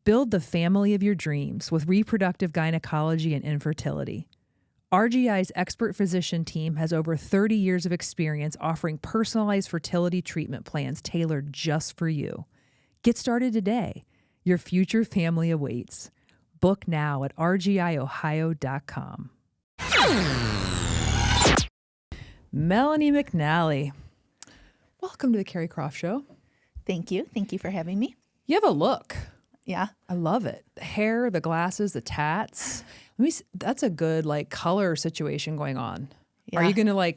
Build the family of your dreams with reproductive gynecology and infertility. RGI's expert physician team has over 30 years of experience offering personalized fertility treatment plans tailored just for you. Get started today. Your future family awaits. Book now at rgiohio.com. Melanie McNally, welcome to the Carrie Croft Show. Thank you. Thank you for having me. You have a look. Yeah. I love it. The hair, the glasses, the tats. That's a good color situation going on. Yeah. Are you going to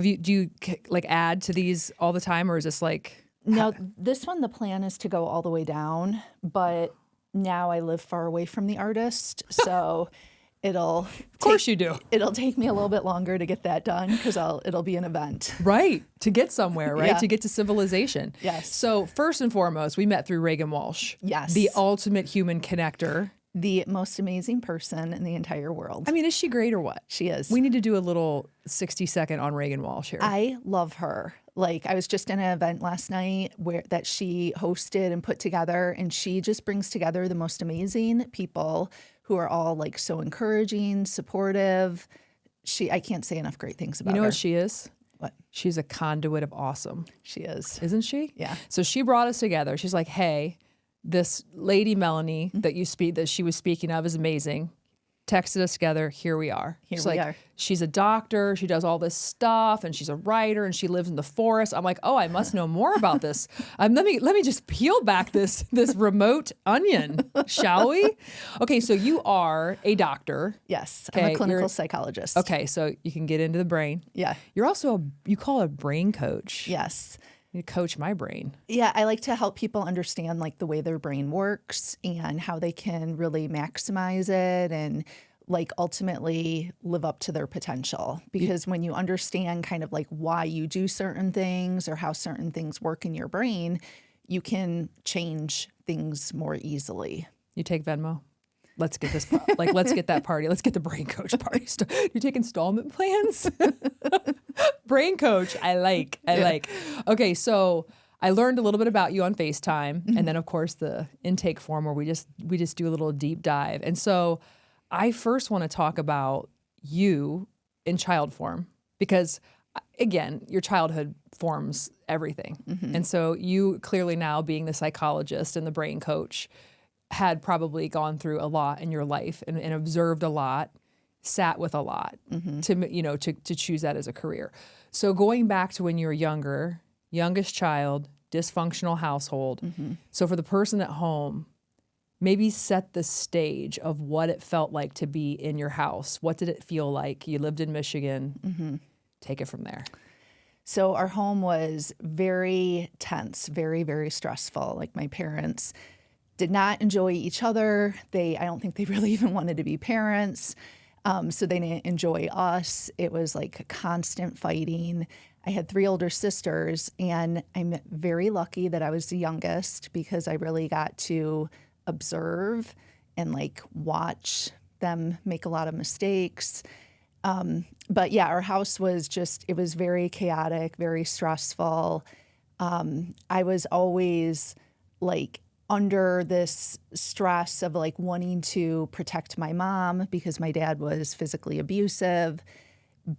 do you add to these all the time, or is this No, this one, the plan is to go all the way down, but now I live far away from the artist. So It'll take me a little bit longer to get that done because it'll be an event. Right. To get somewhere, right? Yeah. To get to civilization. Yes. So first and foremost, we met through Regan Walsh. Yes. The ultimate human connector. The most amazing person in the entire world. I mean, is she great or what? She is. We need to do a little 60-second on Regan Walsh here. I love her. I was just in an event last night that she hosted and put together, and she just brings together the most amazing people who are all so encouraging, supportive. I can't say enough great things about her. You know what she is? What? She's a conduit of awesome. She is. Isn't she? Yeah. So she brought us together. She's like, hey, this lady Melanie that she was speaking of is amazing. Texted us together. Here we are. Here we are. She's a doctor. She does all this stuff, and she's a writer, and she lives in the forest. I'm like, oh, I must know more about this. Let me just peel back this remote onion, shall we? Okay, so you are a doctor. Yes, I'm a clinical psychologist. Okay, so you can get into the brain. Yeah. You're also you call it a brain coach. Yes. You coach my brain. Yeah, I like to help people understand the way their brain works and how they can really maximize it and ultimately live up to their potential. Because when you understand kind of why you do certain things or how certain things work in your brain, you can change things more easily. You take Venmo? Let's get this, let's get that party. Let's get the brain coach party. You take installment plans? Brain coach, I like. Okay, so I learned a little bit about you on FaceTime, and then of course the intake form where we just do a little deep dive. And so I first want to talk about you in child form because, again, your childhood forms everything. Mm-hmm. And so you clearly now being the psychologist and the brain coach had probably gone through a lot in your life and observed a lot, sat with a lot to choose that as a career. So going back to when you were younger, youngest child, dysfunctional household. Mm-hmm. So for the person at home, maybe set the stage of what it felt like to be in your house. What did it feel like? You lived in Michigan. Mm-hmm. Take it from there. So our home was very tense, very, very stressful. My parents did not enjoy each other. I don't think they really even wanted to be parents. So they didn't enjoy us. It was constant fighting. I had 3 older sisters, and I'm very lucky that I was the youngest because I really got to observe and watch them make a lot of mistakes. But yeah, our house was it was very chaotic, very stressful. I was always under this stress of wanting to protect my mom because my dad was physically abusive.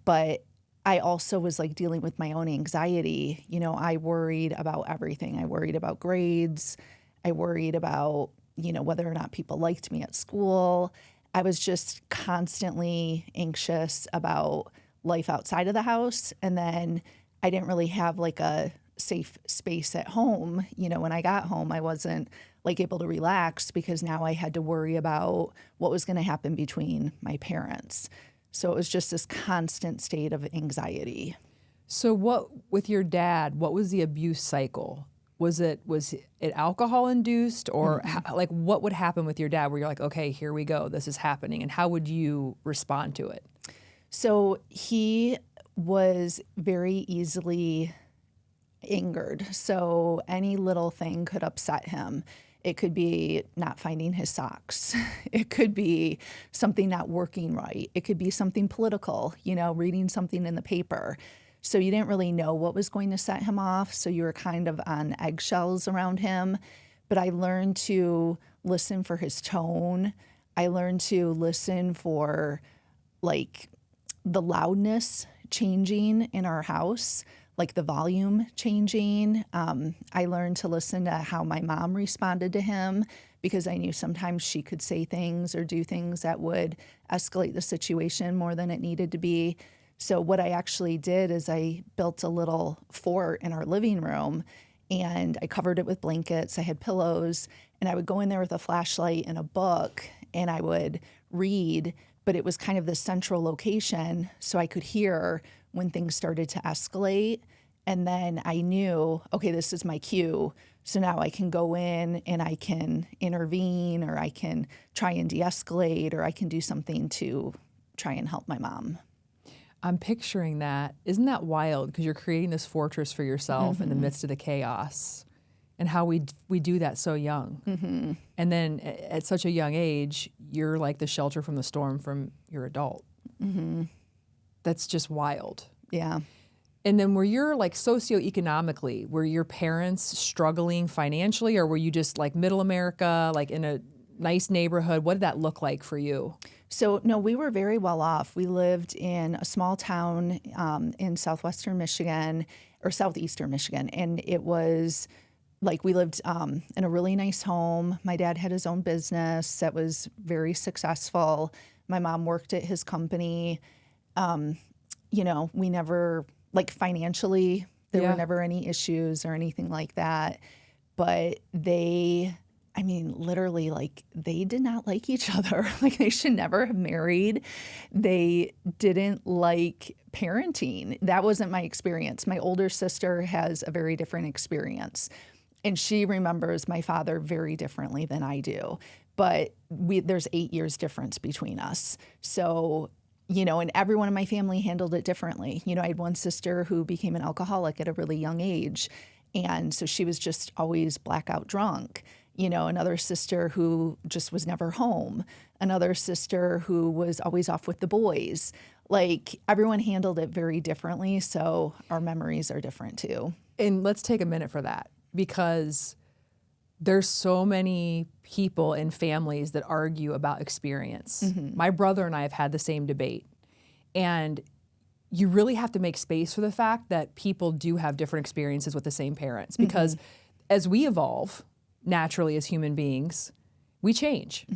But I also was dealing with my own anxiety. I worried about everything. I worried about grades. I worried about, whether or not people liked me at school. I was just constantly anxious about life outside of the house. And then I didn't really have a safe space at home. When I got home, I wasn't able to relax because now I had to worry about what was going to happen between my parents. So it was just this constant state of anxiety. So with your dad, what was the abuse cycle? Was it alcohol induced or what would happen with your dad where you're okay, here we go, this is happening, and how would you respond to it? So he was very easily angered. So any little thing could upset him. It could be not finding his socks. It could be something not working right. It could be something political, reading something in the paper. So you didn't really know what was going to set him off. So you were kind of on eggshells around him. But I learned to listen for his tone. I learned to listen for like the loudness changing in our house, like the volume changing. I learned to listen to how my mom responded to him, because I knew sometimes she could say things or do things that would escalate the situation more than it needed to be. So what I actually did is I built a little fort in our living room, and I covered it with blankets. I had pillows, and I would go in there with a flashlight and a book, and I would read, but it was kind of the central location so I could hear when things started to escalate. And then I knew, okay, this is my cue. So now I can go in and I can intervene, or I can try and de-escalate, or I can do something to try and help my mom. I'm picturing that. Isn't that wild? Because you're creating this fortress for yourself in the midst of the chaos, and how we do that so young. And then at such a young age, you're like the shelter from the storm from your adult. That's just wild. Yeah. And then were you like socioeconomically, were your parents struggling financially, or were you just like middle America, like in a nice neighborhood? What did that look like for you? So, no, we were very well off. We lived in a small town in southwestern Michigan, or southeastern Michigan, and it was like we lived in a really nice home. My dad had his own business that was very successful. My mom worked at his company. You know, we never, like financially, there were never any issues or anything like that. But they, I mean, literally, like, they did not like each other. Like, they should never have married. They didn't like parenting. That wasn't my experience. My older sister has a very different experience, and she remembers my father very differently than I do. But there's 8 years difference between us. So, you know, and everyone in my family handled it differently. You know, I had one sister who became an alcoholic at a really young age, and so she was just always blackout drunk. You know, another sister who just was never home. Another sister who was always off with the boys. Like, everyone handled it very differently, so our memories are different too. And let's take a minute for that, because there's so many people and families that argue about experience. My brother and I have had the same debate. And you really have to make space for the fact that people do have different experiences with the same parents, because as we evolve naturally as human beings, we change.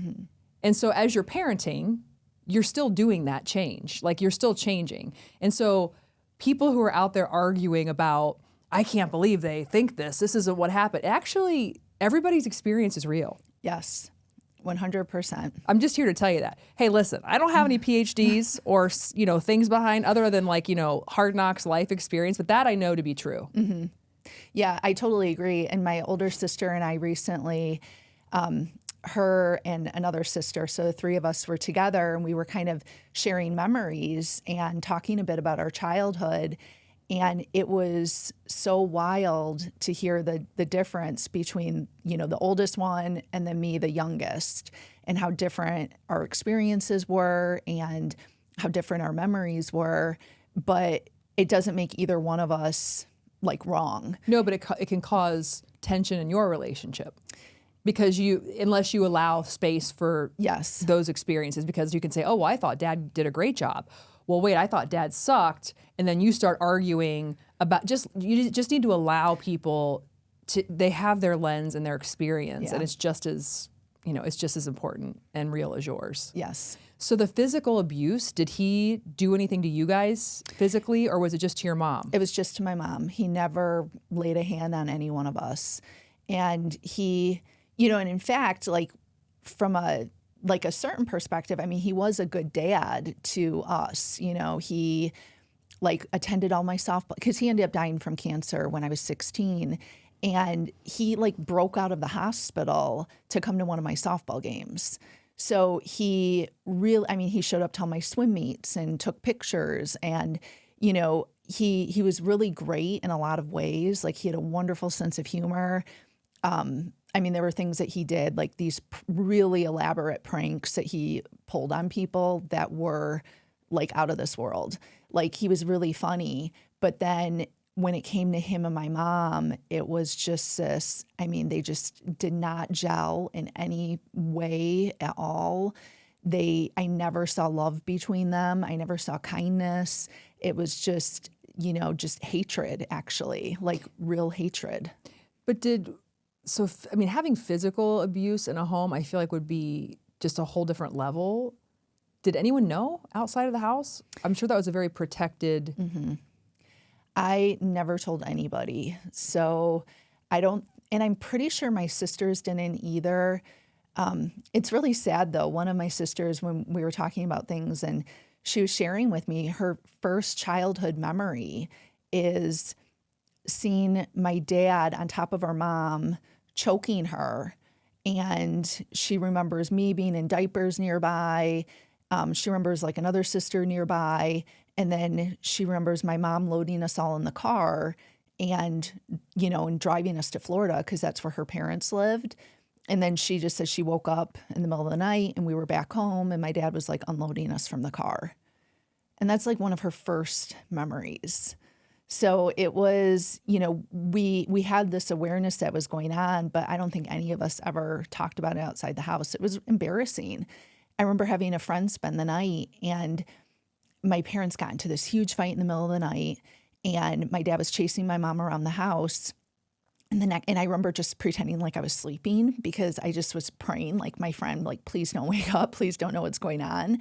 And so as you're parenting, you're still doing that change. Like, you're still changing. And so people who are out there arguing about, I can't believe they think this isn't what happened. Actually, everybody's experience is real. Yes, 100%. I'm just here to tell you that. Hey, listen, I don't have any PhDs or, you know, things behind other than, like, you know, hard knocks life experience, but that I know to be true. Yeah, I totally agree. And my older sister and I recently, her and another sister, so the three of us were together, and we were kind of sharing memories and talking a bit about our childhood. And it was so wild to hear the difference between, you know, the oldest one and then me, the youngest, and how different our experiences were and how different our memories were. But it doesn't make either one of us, like, wrong. No, but it can cause tension in your relationship, because unless you allow space for those experiences, because you can say, oh, well, I thought Dad did a great job. Well, wait, I thought Dad sucked. And then you start arguing about, you just need to allow people they have their lens and their experience, and it's just as, you know, it's just as important and real as yours. Yes. So the physical abuse, did he do anything to you guys physically, or was it just to your mom? It was just to my mom. He never laid a hand on any one of us. And he, you know, and in fact, like, from a certain perspective, I mean, he was a good dad to us. You know, he, like, attended all my softball, because he ended up dying from cancer when I was 16. And he, like, broke out of the hospital to come to one of my softball games. So he really, I mean, he showed up to all my swim meets and took pictures. And, you know, he was really great in a lot of ways. Like, he had a wonderful sense of humor. I mean, there were things that he did, like these really elaborate pranks that he pulled on people that were, like, out of this world. Like, he was really funny. But then when it came to him and my mom, it was just this, I mean, they just did not gel in any way at all. I never saw love between them. I never saw kindness. It was just, just hatred, actually, like real hatred. But having physical abuse in a home, I feel like would be just a whole different level. Did anyone know outside of the house? I'm sure that was a very protected. Mm-hmm. I never told anybody. So and I'm pretty sure my sisters didn't either. It's really sad though. One of my sisters, when we were talking about things and she was sharing with me, her first childhood memory is seeing my dad on top of our mom choking her. And she remembers me being in diapers nearby. She remembers like another sister nearby. And then she remembers my mom loading us all in the car and driving us to Florida because that's where her parents lived. And then she just says she woke up in the middle of the night and we were back home and my dad was like unloading us from the car. And that's like one of her first memories. So it was, we had this awareness that was going on, but I don't think any of us ever talked about it outside the house. It was embarrassing. I remember having a friend spend the night and my parents got into this huge fight in the middle of the night and my dad was chasing my mom around the house. And I remember just pretending like I was sleeping because I just was praying like my friend, like, please don't wake up. Please don't know what's going on,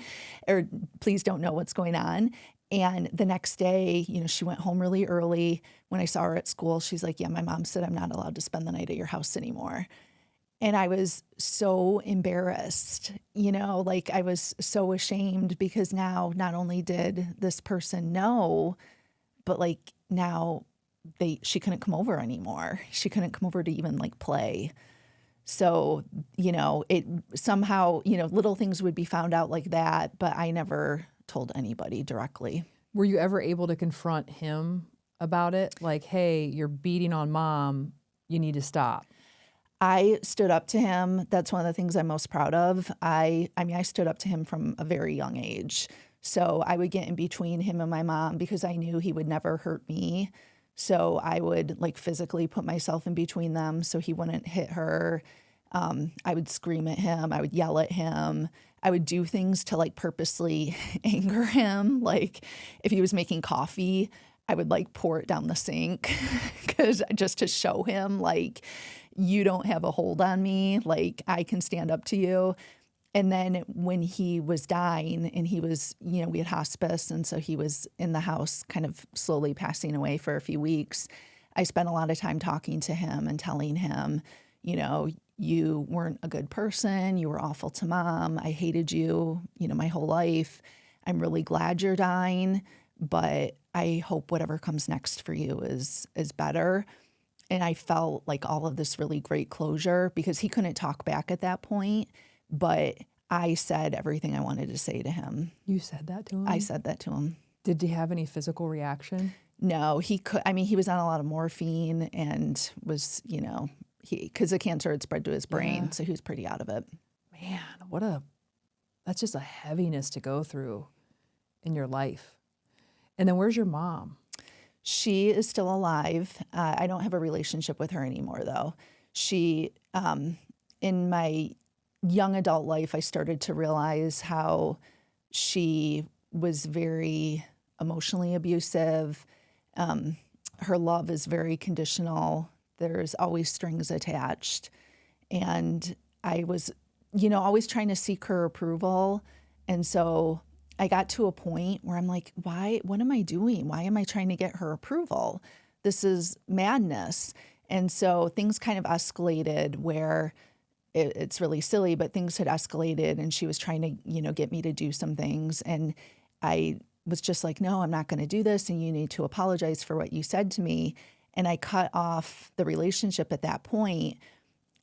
or please don't know what's going on. And the next day, she went home really early. When I saw her at school, she's like, yeah, my mom said I'm not allowed to spend the night at your house anymore. And I was so embarrassed, like I was so ashamed because now not only did this person know, but like now she couldn't come over anymore. She couldn't come over to even like play. So, it somehow, little things would be found out like that, but I never told anybody directly. Were you ever able to confront him about it? Like, hey, you're beating on mom. You need to stop. I stood up to him. That's one of the things I'm most proud of. I stood up to him from a very young age. So I would get in between him and my mom because I knew he would never hurt me. So I would like physically put myself in between them so he wouldn't hit her. I would scream at him. I would yell at him. I would do things to like purposely anger him. Like if he was making coffee, I would like pour it down the sink just to show him like, you don't have a hold on me. Like I can stand up to you. And then when he was dying and he was, we had hospice. And so he was in the house kind of slowly passing away for a few weeks. I spent a lot of time talking to him and telling him, you weren't a good person. You were awful to mom. I hated you, my whole life. I'm really glad you're dying, but I hope whatever comes next for you is better. And I felt like all of this really great closure because he couldn't talk back at that point. But I said everything I wanted to say to him. You said that to him? I said that to him. Did he have any physical reaction? No, he was on a lot of morphine and was, because the cancer had spread to his brain. Yeah. So he was pretty out of it. Man, that's just a heaviness to go through in your life. And then where's your mom? She is still alive. I don't have a relationship with her anymore, though. She, in my young adult life, I started to realize how she was very emotionally abusive. Her love is very conditional. There's always strings attached. And I was, always trying to seek her approval. And so I got to a point where I'm like, what am I doing? Why am I trying to get her approval? This is madness. And so things kind of escalated where it's really silly, but things had escalated and she was trying to, get me to do some things. And I was just like, no, I'm not going to do this. And you need to apologize for what you said to me. And I cut off the relationship at that point.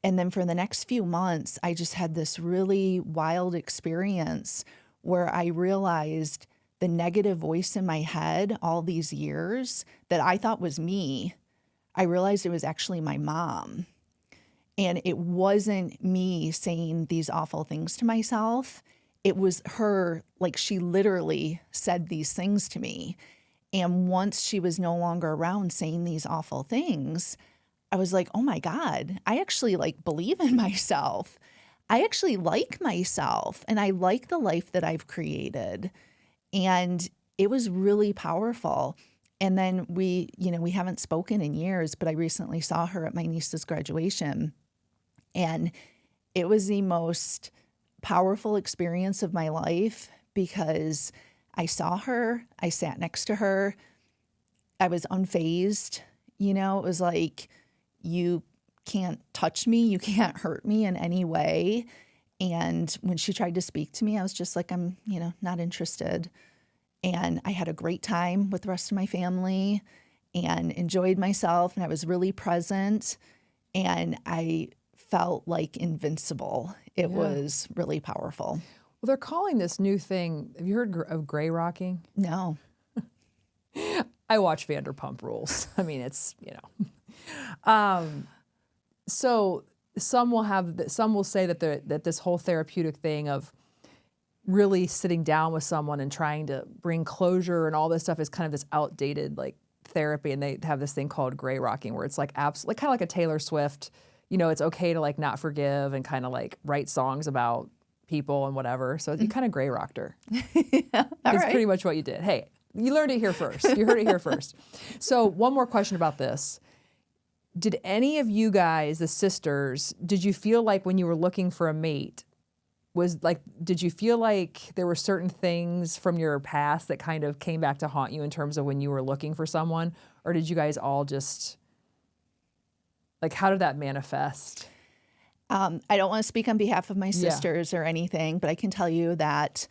And then for the next few months, I just had this really wild experience where I realized the negative voice in my head all these years that I thought was me, I realized it was actually my mom. And it wasn't me saying these awful things to myself. It was her, like she literally said these things to me. And once she was no longer around saying these awful things, I was like, oh my God, I actually like believe in myself. I actually like myself and I like the life that I've created. And it was really powerful. And then we haven't spoken in years, but I recently saw her at my niece's graduation. And it was the most powerful experience of my life because I saw her, I sat next to her, I was unfazed. It was like, you can't touch me, you can't hurt me in any way. And when she tried to speak to me, I was just like, I'm, not interested. And I had a great time with the rest of my family and enjoyed myself. And I was really present. And I felt like invincible. It was really powerful. Well, they're calling this new thing. Have you heard of gray rocking? No. I watch Vanderpump Rules. I mean, it's, so some will say that this whole therapeutic thing of really sitting down with someone and trying to bring closure and all this stuff is kind of this outdated like therapy, and they have this thing called gray rocking where it's like absolutely kind of like a Taylor Swift, it's okay to like not forgive and kind of like write songs about people and whatever. So you kind of gray rocked her. That's pretty much what you did. Hey, you learned it here first. You heard it here first. So one more question about this. Did any of you guys, the sisters, did you feel like when you were looking for a mate, did you feel like there were certain things from your past that kind of came back to haunt you in terms of when you were looking for someone? Or did you guys all just, like, how did that manifest? I don't want to speak on behalf of my sisters or anything, but I can tell you that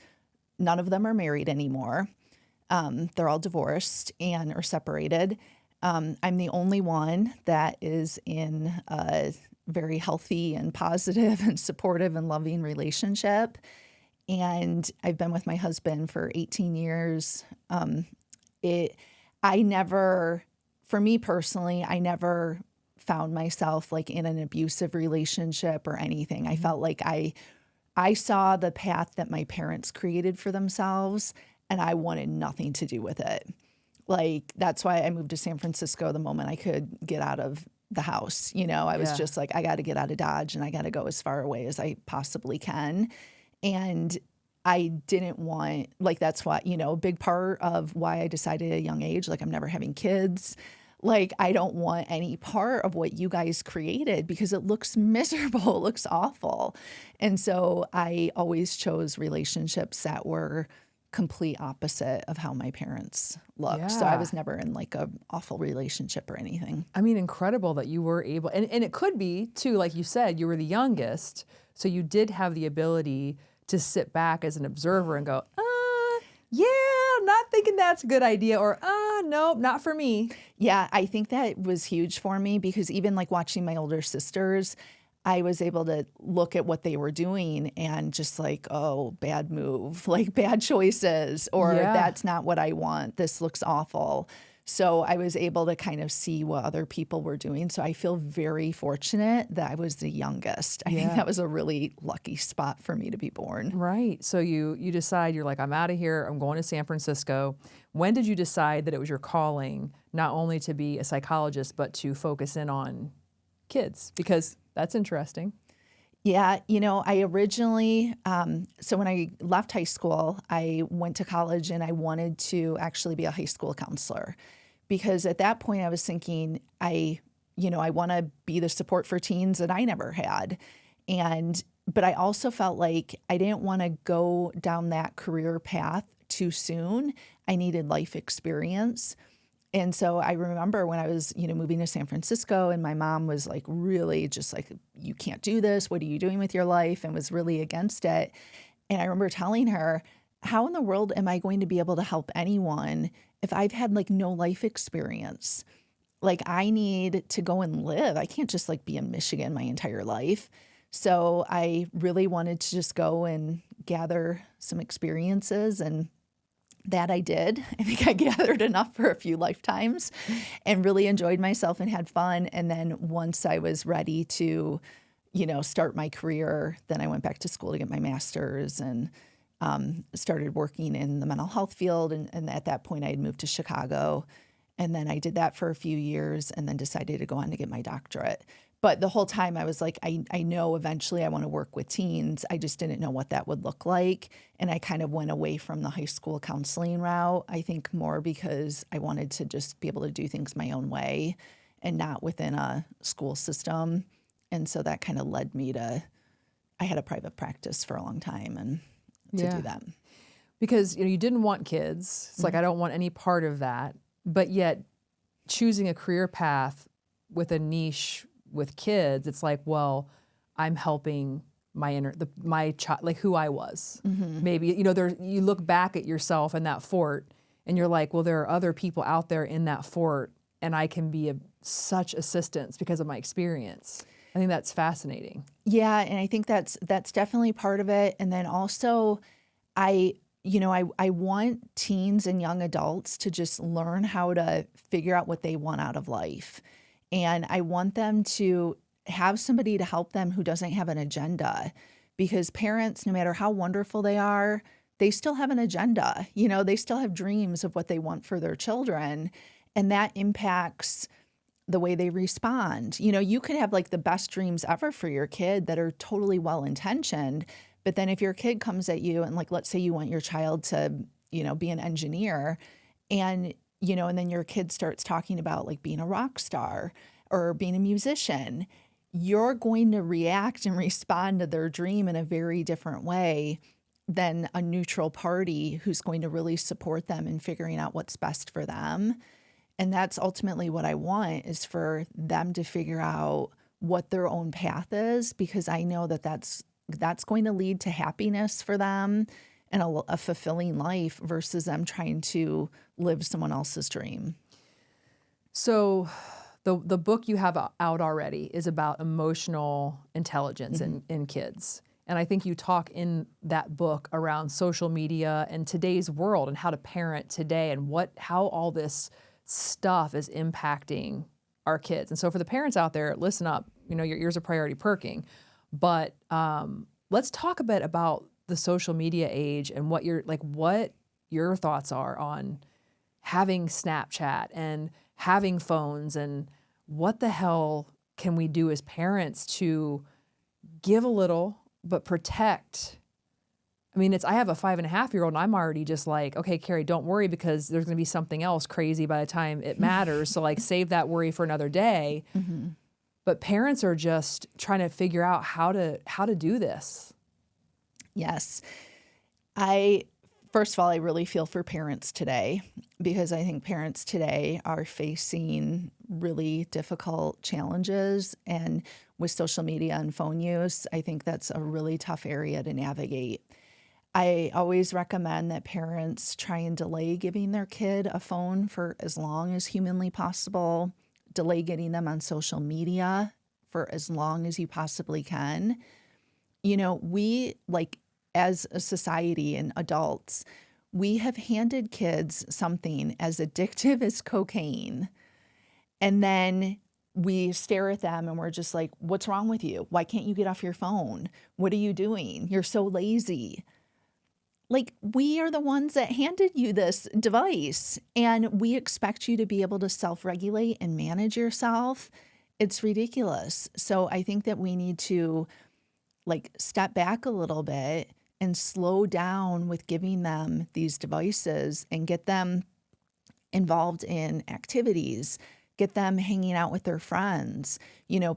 none of them are married anymore. They're all divorced and are separated. I'm the only one that is in a very healthy and positive and supportive and loving relationship. And I've been with my husband for 18 years. For me personally, I never found myself like in an abusive relationship or anything. I felt like I saw the path that my parents created for themselves and I wanted nothing to do with it. Like, that's why I moved to San Francisco the moment I could get out of the house. I was just like, I got to get out of Dodge and I got to go as far away as I possibly can. And I didn't want, like, that's why, a big part of why I decided at a young age, like, I'm never having kids. Like, I don't want any part of what you guys created because it looks miserable. It looks awful. And so I always chose relationships that were complete opposite of how my parents looked. Yeah. So I was never in like a awful relationship or anything. I mean, incredible that you were able, and it could be too, like you said, you were the youngest. So you did have the ability to sit back as an observer and go, yeah, not thinking that's a good idea, or nope, not for me. Yeah, I think that was huge for me because even like watching my older sisters, I was able to look at what they were doing and just like, oh, bad move, like bad choices, or that's not what I want. This looks awful. So I was able to kind of see what other people were doing. So I feel very fortunate that I was the youngest. I think that was a really lucky spot for me to be born. Right. So you decide, you're like, I'm out of here. I'm going to San Francisco. When did you decide that it was your calling, not only to be a psychologist, but to focus in on kids? Because that's interesting. Yeah, I originally, so when I left high school, I went to college and I wanted to actually be a high school counselor because at that point I was thinking, I want to be the support for teens that I never had. But I also felt like I didn't want to go down that career path too soon. I needed life experience. And so I remember when I was, moving to San Francisco and my mom was like, really just like, you can't do this. What are you doing with your life? And was really against it. And I remember telling her, how in the world am I going to be able to help anyone if I've had like no life experience? Like, I need to go and live. I can't just like be in Michigan my entire life. So I really wanted to just go and gather some experiences, and that I did. I think I gathered enough for a few lifetimes and really enjoyed myself and had fun. And then once I was ready to, start my career, then I went back to school to get my master's and started working in the mental health field. And at that point, I had moved to Chicago. And then I did that for a few years and then decided to go on to get my doctorate. But the whole time I was like, I know eventually I want to work with teens. I just didn't know what that would look like. And I kind of went away from the high school counseling route, I think more because I wanted to just be able to do things my own way and not within a school system. And so that kind of led me to, I had a private practice for a long time and to do that. Because you didn't want kids. It's like, I don't want any part of that. But yet choosing a career path with a niche with kids, it's like, well, I'm helping my child, like who I was. Maybe, you look back at yourself in that fort and you're like, well, there are other people out there in that fort and I can be such assistance because of my experience. I think that's fascinating. Yeah, and I think that's definitely part of it. And then also I want teens and young adults to just learn how to figure out what they want out of life. And I want them to have somebody to help them who doesn't have an agenda, because parents, no matter how wonderful they are, they still have an agenda. They still have dreams of what they want for their children, and that impacts the way they respond. You could have like the best dreams ever for your kid that are totally well-intentioned, but then if your kid comes at you and like, let's say you want your child to, be an engineer, and and then your kid starts talking about like being a rock star or being a musician, you're going to react and respond to their dream in a very different way than a neutral party who's going to really support them in figuring out what's best for them. And that's ultimately what I want, is for them to figure out what their own path is, because I know that that's going to lead to happiness for them and a fulfilling life versus them trying to live someone else's dream. So the book you have out already is about emotional intelligence in kids. And I think you talk in that book around social media and today's world and how to parent today and how all this stuff is impacting our kids. And so for the parents out there, listen up, your ears are priority perking. But let's talk a bit about the social media age and what your thoughts are on having Snapchat and having phones, and what the hell can we do as parents to give a little but protect. I mean, I have a 5.5-year-old and I'm already just like, okay, Carrie, don't worry, because there's going to be something else crazy by the time it matters. So like, save that worry for another day. But parents are just trying to figure out how to do this. Yes. First of all, I really feel for parents today, because I think parents today are facing really difficult challenges. And with social media and phone use, I think that's a really tough area to navigate. I always recommend that parents try and delay giving their kid a phone for as long as humanly possible. Delay getting them on social media for as long as you possibly can. We, as a society and adults, we have handed kids something as addictive as cocaine. And then we stare at them and we're just like, what's wrong with you? Why can't you get off your phone? What are you doing? You're so lazy. Like, we are the ones that handed you this device, and we expect you to be able to self-regulate and manage yourself. It's ridiculous. So I think that we need to step back a little bit and slow down with giving them these devices and get them involved in activities, get them hanging out with their friends.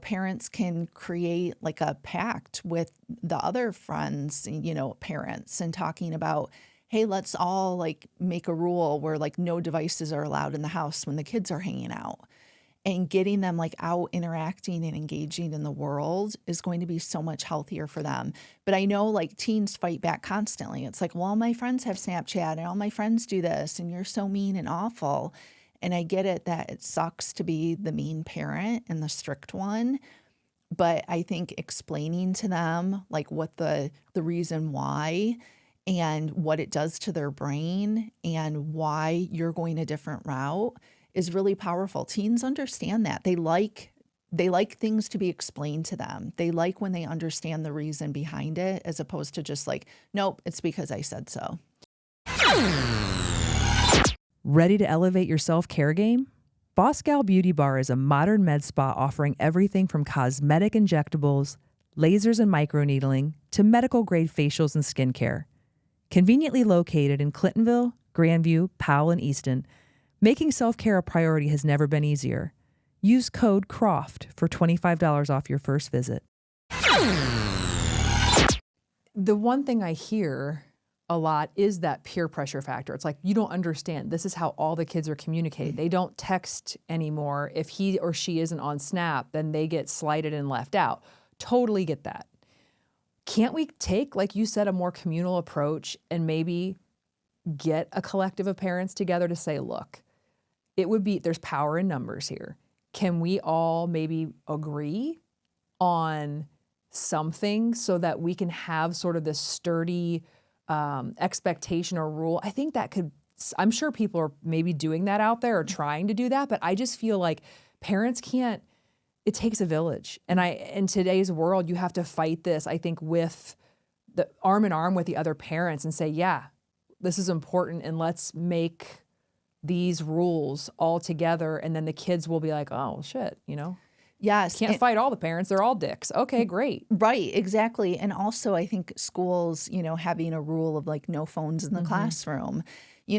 Parents can create a pact with the other friends, parents, and talking about, hey, let's all make a rule where no devices are allowed in the house when the kids are hanging out. And getting them out interacting and engaging in the world is going to be so much healthier for them. But I know teens fight back constantly. It's well, all my friends have Snapchat and all my friends do this and you're so mean and awful. And I get it that it sucks to be the mean parent and the strict one. But I think explaining to them what the reason why and what it does to their brain and why you're going a different route is really powerful. Teens understand that. They like they like things to be explained to them. They like when they understand the reason behind it, as opposed to just like, nope, it's because I said so. Ready to elevate your self-care game? Boss Gal Beauty Bar is a modern med spa offering everything from cosmetic injectables, lasers and microneedling, to medical-grade facials and skincare. Conveniently located in Clintonville, Grandview, Powell, and Easton, making self-care a priority has never been easier. Use code CROFT for $25 off your first visit. The one thing I hear a lot is that peer pressure factor. It's like, you don't understand. This is how all the kids are communicating. They don't text anymore. If he or she isn't on Snap, then they get slighted and left out. Totally get that. Can't we take, like you said, a more communal approach and maybe get a collective of parents together to say, look, there's power in numbers here. Can we all maybe agree on something so that we can have sort of this sturdy expectation or rule? I think I'm sure people are maybe doing that out there or trying to do that, but I just feel like parents can't, it takes a village. And in today's world, you have to fight this, I think, with the arm in arm with the other parents and say, yeah, this is important and let's make these rules all together. And then the kids will be like, oh, shit, Yes. Can't fight all the parents. They're all dicks. Okay, great. Right, exactly. And also I think schools, having a rule of like no phones in the classroom,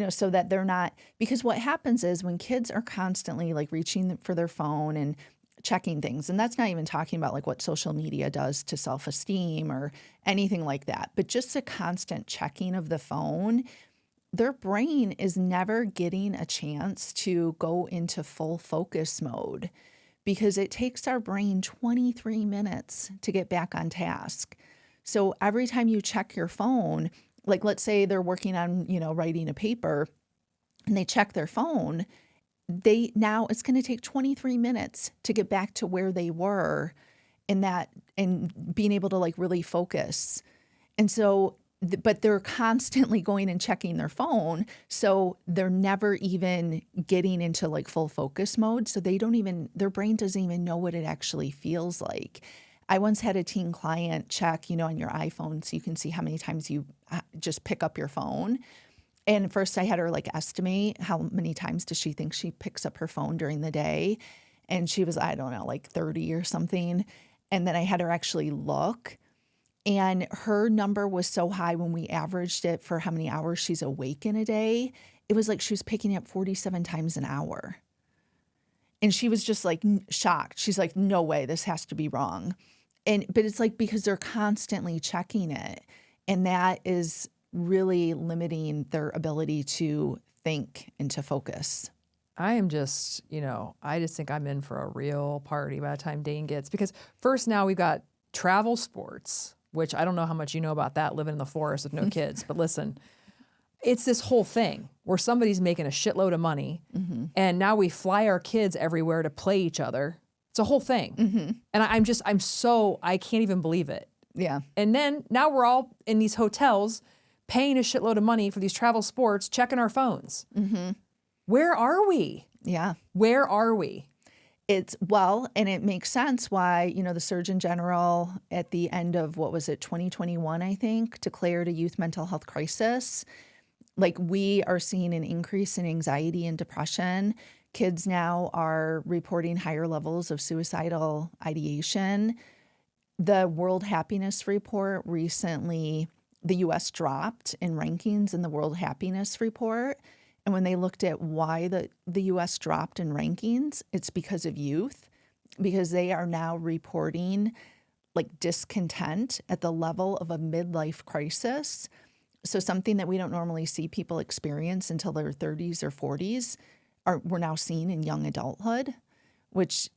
so that they're not, because what happens is when kids are constantly like reaching for their phone and checking things, and that's not even talking about like what social media does to self-esteem or anything like that, but just a constant checking of the phone, their brain is never getting a chance to go into full focus mode, because it takes our brain 23 minutes to get back on task. So every time you check your phone, like let's say they're working on, writing a paper and they check their phone, it's going to take 23 minutes to get back to where they were in that and being able to like really focus. And so but they're constantly going and checking their phone. So they're never even getting into like full focus mode. So their brain doesn't even know what it actually feels like. I once had a teen client check, on your iPhone so you can see how many times you just pick up your phone. And first I had her like estimate how many times does she think she picks up her phone during the day. And she was, I don't know, like 30 or something. And then I had her actually look. And her number was so high when we averaged it for how many hours she's awake in a day. It was like she was picking up 47 times an hour. And she was just like shocked. She's like, no way, this has to be wrong. But it's like because they're constantly checking it. And that is really limiting their ability to think and to focus. I am just, I just think I'm in for a real party by the time Dane gets, because first now we've got travel sports, which I don't know how much you know about that, living in the forest with no kids. But listen, it's this whole thing where somebody's making a shitload of money, and now we fly our kids everywhere to play each other. It's a whole thing. And I can't even believe it. Yeah. And then now we're all in these hotels paying a shitload of money for these travel sports, checking our phones. Where are we? Yeah. Where are we? And it makes sense why, the Surgeon General at the end of, 2021, I think, declared a youth mental health crisis. Like we are seeing an increase in anxiety and depression. Kids now are reporting higher levels of suicidal ideation. The World Happiness Report recently, the U.S. dropped in rankings in the World Happiness Report. And when they looked at why the U.S. dropped in rankings, it's because of youth, because they are now reporting like discontent at the level of a midlife crisis. So something that we don't normally see people experience until their 30s or 40s, we're now seeing in young adulthood, which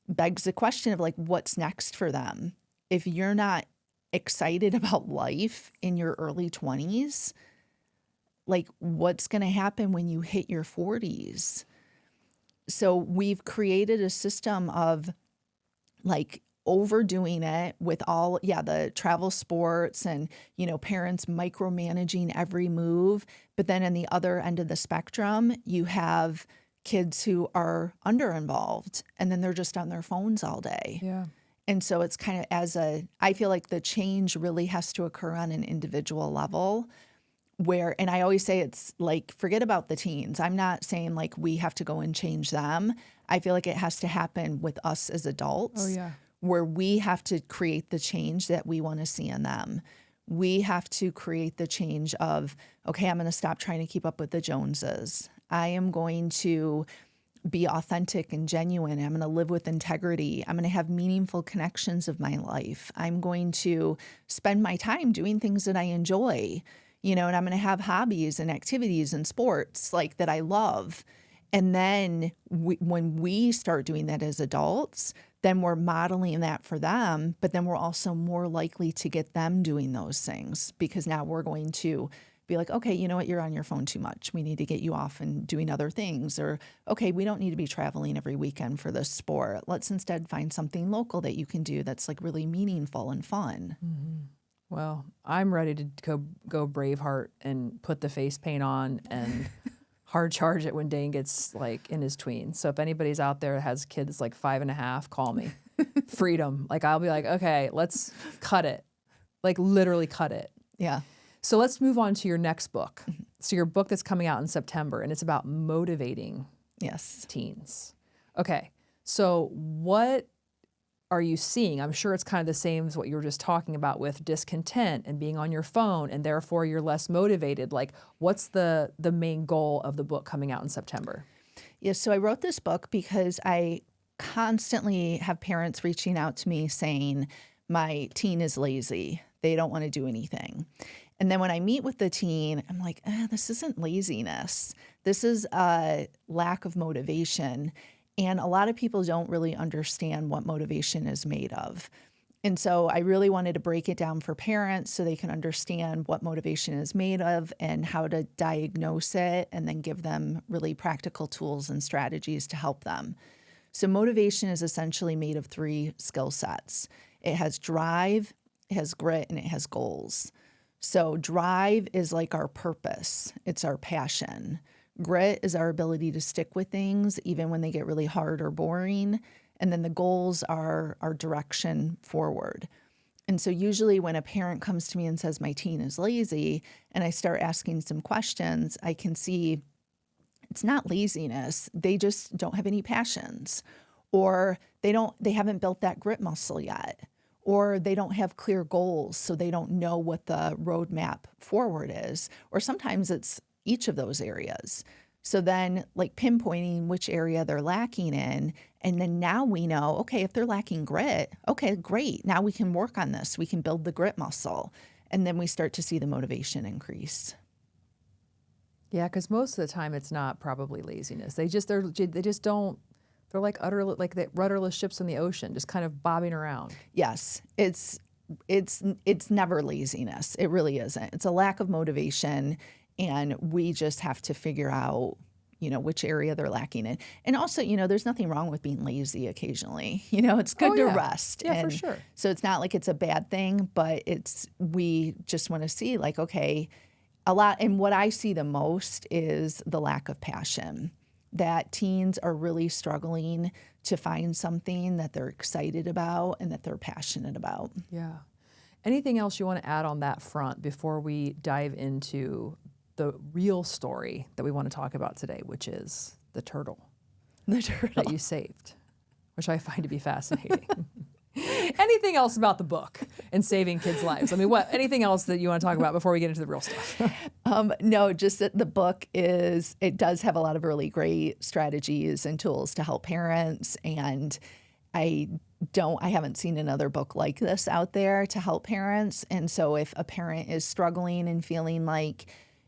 begs the question of like, what's next for them? If you're not excited about life in your early 20s, like what's going to happen when you hit your 40s? So we've created a system of like overdoing it with all, the travel sports and, parents micromanaging every move. But then on the other end of the spectrum, you have kids who are under-involved, and then they're just on their phones all day. Yeah. And so it's kind of I feel like the change really has to occur on an individual level where, and I always say it's like, forget about the teens. I'm not saying like we have to go and change them. I feel like it has to happen with us as adults. Oh, yeah. Where we have to create the change that we want to see in them. We have to create the change of, okay, I'm going to stop trying to keep up with the Joneses. I am going to be authentic and genuine. I'm going to live with integrity. I'm going to have meaningful connections of my life. I'm going to spend my time doing things that I enjoy, and I'm going to have hobbies and activities and sports like that I love. And then when we start doing that as adults, then we're modeling that for them, but then we're also more likely to get them doing those things because now we're going to be like, okay, you know what, you're on your phone too much. We need to get you off and doing other things. Or, okay, we don't need to be traveling every weekend for this sport. Let's instead find something local that you can do that's like really meaningful and fun. Mm-hmm. Well, I'm ready to go Braveheart and put the face paint on and hard charge it when Dane gets like in his tweens. So if anybody's out there that has kids like 5.5, call me. Freedom. Like I'll be like, okay, let's cut it. Like literally cut it. Yeah. So let's move on to your next book. So your book that's coming out in September, and it's about motivating teens. Okay. So what are you seeing? I'm sure it's kind of the same as what you were just talking about with discontent and being on your phone, and therefore you're less motivated. Like, what's the main goal of the book coming out in September? Yes, so I wrote this book because I constantly have parents reaching out to me saying, my teen is lazy. They don't want to do anything. And then when I meet with the teen, I'm like, this isn't laziness. This is a lack of motivation. And a lot of people don't really understand what motivation is made of. And so I really wanted to break it down for parents so they can understand what motivation is made of and how to diagnose it and then give them really practical tools and strategies to help them. So motivation is essentially made of 3 skill sets. It has drive, it has grit, and it has goals. So drive is like our purpose. It's our passion. Grit is our ability to stick with things even when they get really hard or boring. And then the goals are our direction forward. And so usually when a parent comes to me and says, my teen is lazy, and I start asking some questions, I can see it's not laziness. They just don't have any passions, or they haven't built that grit muscle yet, or they don't have clear goals, so they don't know what the roadmap forward is. Or sometimes it's each of those areas. So then like pinpointing which area they're lacking in. And then now we know, okay, if they're lacking grit, okay, great. Now we can work on this. We can build the grit muscle. And then we start to see the motivation increase. Yeah, because most of the time it's not probably laziness. They just don't. They're like the rudderless ships in the ocean, just kind of bobbing around. Yes, it's never laziness. It really isn't. It's a lack of motivation, and we just have to figure out, which area they're lacking in. And also, there's nothing wrong with being lazy occasionally. It's good to rest. Yeah, for sure. So it's not like it's a bad thing, but we just want to see like, okay, a lot. And what I see the most is the lack of passion. That teens are really struggling to find something that they're excited about and that they're passionate about. Yeah. Anything else you want to add on that front before we dive into the real story that we want to talk about today, which is the turtle. The turtle that you saved, which I find to be fascinating. Anything else about the book and saving kids' lives? I mean, anything else that you want to talk about before we get into the real stuff? No, just that the book it does have a lot of really great strategies and tools to help parents. And I haven't seen another book like this out there to help parents. And so if a parent is struggling and feeling like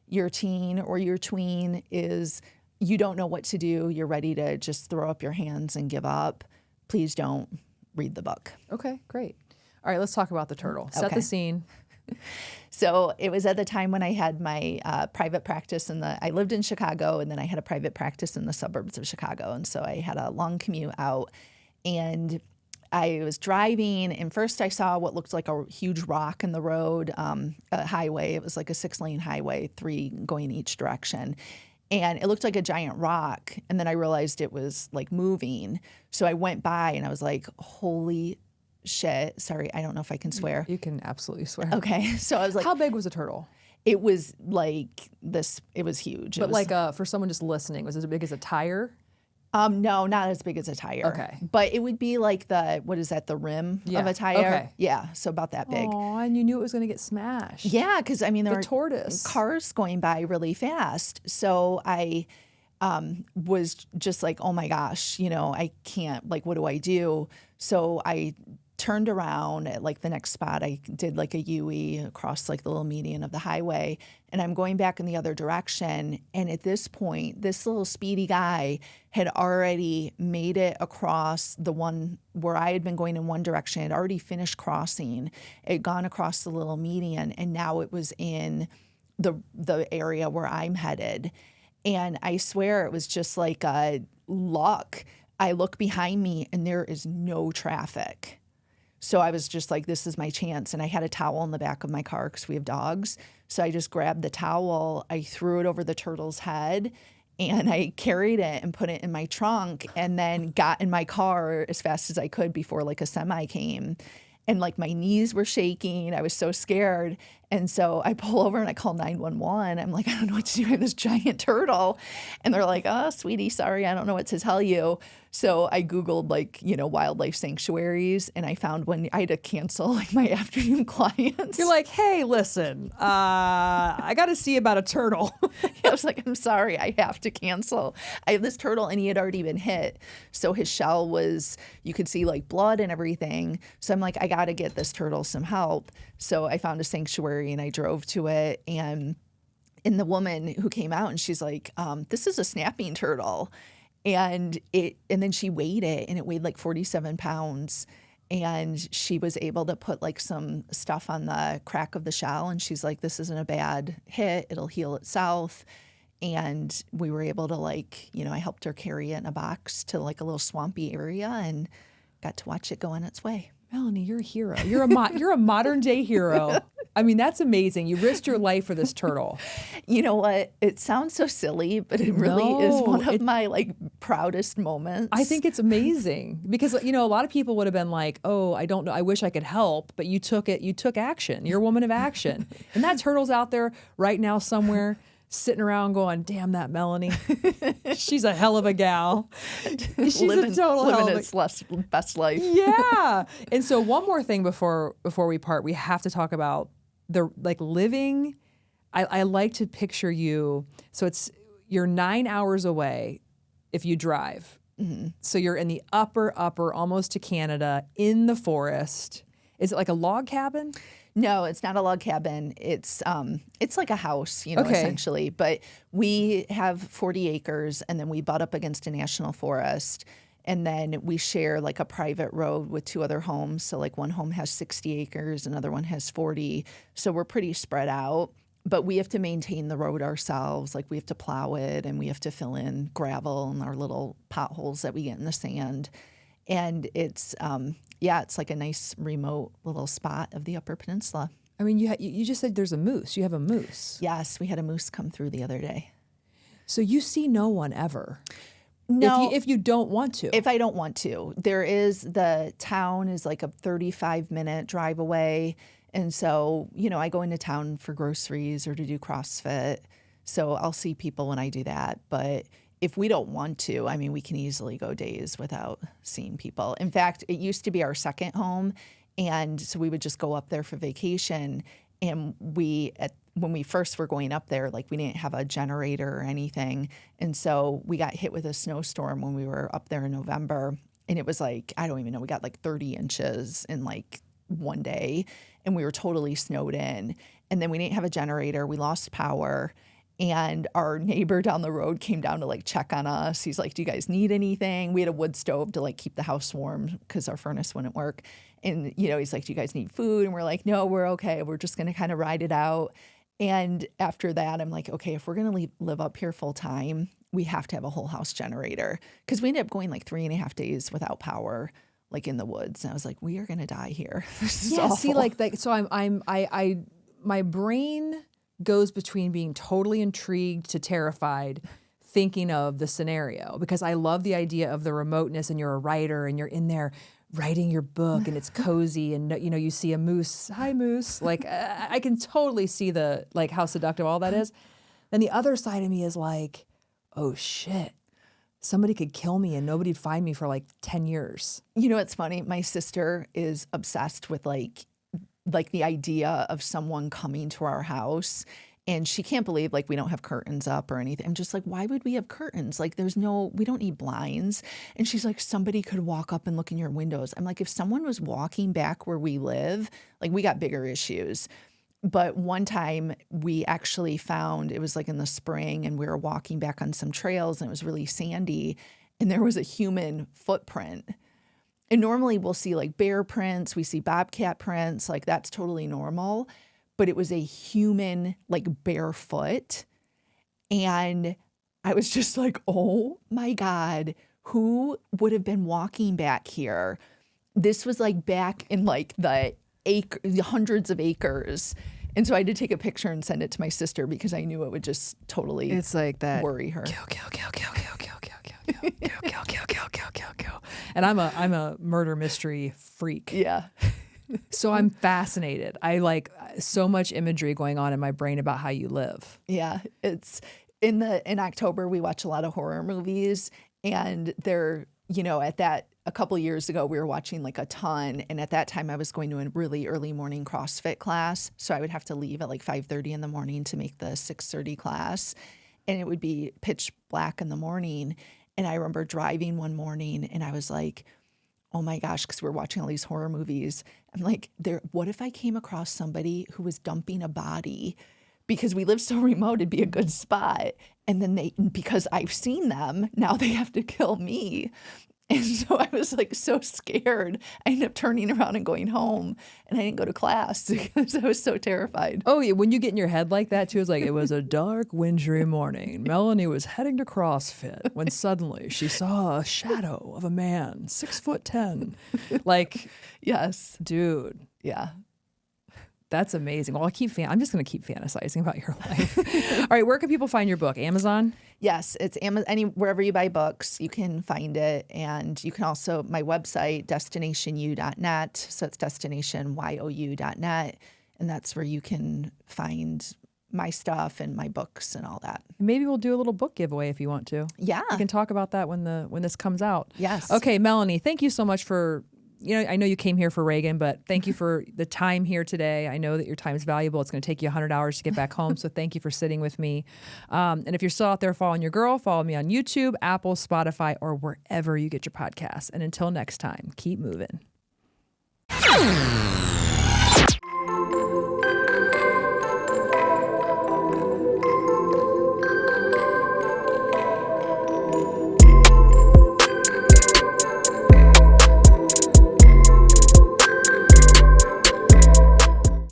your teen or your tween you don't know what to do, you're ready to just throw up your hands and give up, please don't read the book. Okay, great. All right, let's talk about the turtle. Set the scene. So it was at the time when I had my private practice I lived in Chicago, and then I had a private practice in the suburbs of Chicago. And so I had a long commute out, and I was driving, and first I saw what looked like a huge rock in the road, a highway. It was like a 6-lane highway, 3 going each direction. and it looked like a giant rock. And then I realized it was like moving. So I went by and I was like, holy shit. Sorry, I don't know if I can swear. You can absolutely swear. Okay. So I was like, how big was a turtle? it was like this, it was huge. But like for someone just listening, was it as big as a tire? No, not as big as a tire. Okay. But it would be like what is that, the rim of a tire? Okay. Yeah, so about that big. Oh, and you knew it was going to get smashed. Yeah, because I mean, there were tortoise. cars going by really fast. So I was just like, oh my gosh, I can't, like, what do I do? So I turned around at like the next spot. I did like a U-E across like the little median of the highway, and I'm going back in the other direction. And at this point, this little speedy guy had already made it across the one where I had been going in one direction. Had already finished crossing. It had gone across the little median, and now it was in the area where I'm headed. And I swear it was just like luck. I look behind me and there is no traffic. So I was just like, this is my chance. And I had a towel in the back of my car because we have dogs. So I just grabbed the towel, I threw it over the turtle's head, and I carried it and put it in my trunk, and then got in my car as fast as I could before like a semi came. And like my knees were shaking. I was so scared. And so I pull over and I call 911. I'm like, I don't know what to do with this giant turtle. And they're like, oh, sweetie, sorry, I don't know what to tell you. So I Googled like, wildlife sanctuaries, and I found one. I had to cancel like my afternoon clients. You're like, hey, listen, I got to see about a turtle. I was like, I'm sorry, I have to cancel. I have this turtle, and he had already been hit. So his shell was, you could see like blood and everything. So I'm like, I got to get this turtle some help. So I found a sanctuary and I drove to it. And the woman who came out, and she's like, this is a snapping turtle. And then she weighed it, and it weighed like 47 pounds. And she was able to put like some stuff on the crack of the shell. And she's like, this isn't a bad hit. It'll heal itself. And we were able to like, I helped her carry it in a box to like a little swampy area and got to watch it go on its way. Melanie, you're a hero. You're a modern day hero. I mean, that's amazing. You risked your life for this turtle. You know what? It sounds so silly, but it really is one of my like proudest moments. I think it's amazing because, a lot of people would have been like, oh, I don't know. I wish I could help. But you took it. You took action. You're a woman of action. And that turtle's out there right now somewhere sitting around going, damn that Melanie. She's a hell of a gal. She's a total hell of its best life. Yeah. And so one more thing before we part, we have to talk about the like living. I like to picture you. So you're 9 hours away if you drive. Mm-hmm. So you're in the upper, almost to Canada, in the forest. Is it like a log cabin? No, it's not a log cabin. It's like a house, essentially. But we have 40 acres, and then we butt up against a national forest. And then we share like a private road with two other homes. So like one home has 60 acres, another one has 40. So we're pretty spread out. But we have to maintain the road ourselves. Like we have to plow it, and we have to fill in gravel and our little potholes that we get in the sand. And it's it's like a nice remote little spot of the Upper Peninsula. I mean, you just said there's a moose. You have a moose. Yes, we had a moose come through the other day. So you see no one ever. No, if you don't want to. If I don't want to, the town is like a 35-minute drive away, and so I go into town for groceries or to do CrossFit. So I'll see people when I do that, but if we don't want to, I mean, we can easily go days without seeing people. In fact, it used to be our second home, and so we would just go up there for vacation. And when we first were going up there, like we didn't have a generator or anything, and so we got hit with a snowstorm when we were up there in November, and it was like, I don't even know, we got like 30 inches in like one day, and we were totally snowed in. And then we didn't have a generator, we lost power. And our neighbor down the road came down to like check on us. He's like, do you guys need anything? We had a wood stove to like keep the house warm because our furnace wouldn't work. And, he's like, do you guys need food? And we're like, no, we're okay. We're just going to kind of ride it out. And after that, I'm like, okay, if we're going to live up here full time, we have to have a whole house generator. Because we ended up going like 3.5 days without power, like in the woods. And I was like, we are going to die here. This is awful. See, like that. So my brain goes between being totally intrigued to terrified, thinking of the scenario, because I love the idea of the remoteness, and you're a writer and you're in there writing your book and it's cozy, and you see a moose. Hi, moose. Like I can totally see the like how seductive all that is. Then the other side of me is like, oh shit, somebody could kill me and nobody'd find me for like 10 years. You know, it's funny. My sister is obsessed with like the idea of someone coming to our house. And she can't believe like we don't have curtains up or anything. I'm just like, why would we have curtains? Like we don't need blinds. And she's like, somebody could walk up and look in your windows. I'm like, if someone was walking back where we live, like we got bigger issues. But one time we actually found, it was like in the spring, and we were walking back on some trails and it was really sandy, and there was a human footprint. And normally we'll see like bear prints, we see bobcat prints, like that's totally normal. But it was a human, like barefoot. And I was just like, oh my God, who would have been walking back here? This was like back in like the hundreds of acres. And so I had to take a picture and send it to my sister because I knew it would just totally It's like that. worry her. Kill, kill, kill, kill, kill, kill, kill, kill, kill, kill, kill, kill, kill, kill, kill, kill. And I'm a murder mystery freak. Yeah. So I'm fascinated. I like so much imagery going on in my brain about how you live. Yeah. It's in October, we watch a lot of horror movies, and they're, a couple years ago, we were watching like a ton. And at that time I was going to a really early morning CrossFit class. So I would have to leave at like 5:30 in the morning to make the 6:30 class. And it would be pitch black in the morning. And I remember driving one morning and I was like, oh my gosh, because we're watching all these horror movies. I'm like, what if I came across somebody who was dumping a body? Because we live so remote, it'd be a good spot. And then because I've seen them, now they have to kill me. And so I was like so scared. I ended up turning around and going home, and I didn't go to class because I was so terrified. Oh yeah, when you get in your head like that too, it's like it was a dark, wintry morning. Melanie was heading to CrossFit when suddenly she saw a shadow of a man, 6'10". Like, Yes. dude, Yeah. that's amazing. Well, I'm just going to keep fantasizing about your life. All right, where can people find your book? Amazon? Yes, it's Amazon. Wherever you buy books, you can find it. And you can also, my website, destinationyou.net. So it's destinationyou.net. And that's where you can find my stuff and my books and all that. Maybe we'll do a little book giveaway if you want to. Yeah. We can talk about that when this comes out. Yes. Okay, Melanie, thank you so much for, I know you came here for Regan, but thank you for the time here today. I know that your time is valuable. It's going to take you 100 hours to get back home. So thank you for sitting with me. And if you're still out there following your girl, follow me on YouTube, Apple, Spotify, or wherever you get your podcasts. And until next time, keep moving.